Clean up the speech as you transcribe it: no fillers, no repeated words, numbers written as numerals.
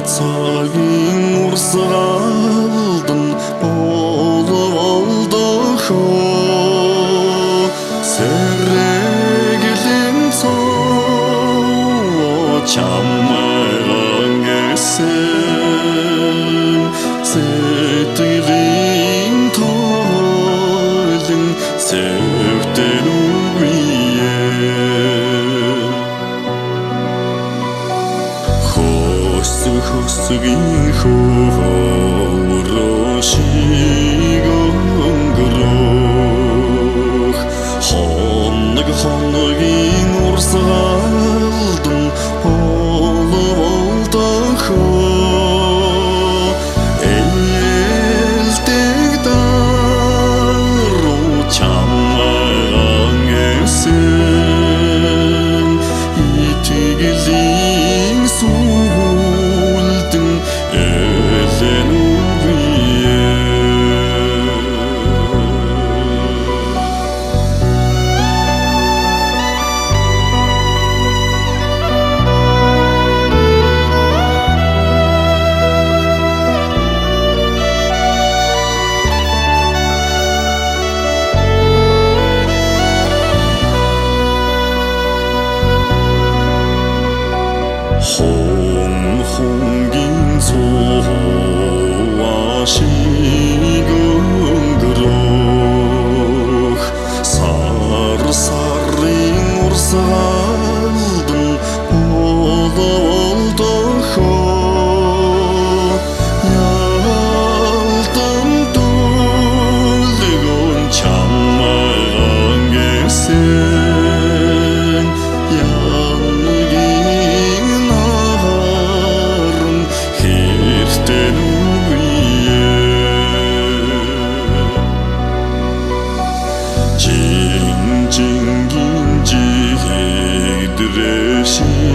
цагийн урсгалдан болволдохоо сэррэглэн цоо чамайган гэсэн сэтгэлийн тойлон сэвтэн үгүйе хөсгийн хөөрошиг өнгөрөх хоногийн урсгалдан болволдохоо ээлдэг даруу чамайган гэсэн итгэлийн сүлдэн элэн үгүйе 홍긴 소와식 өнгөрөх сарсарын урсгалдан болволдохоо ялдан дүүлгэн чамайган гэсэн янгийн нагаран хэртэн үгүйе жинжингийн жигдрэшин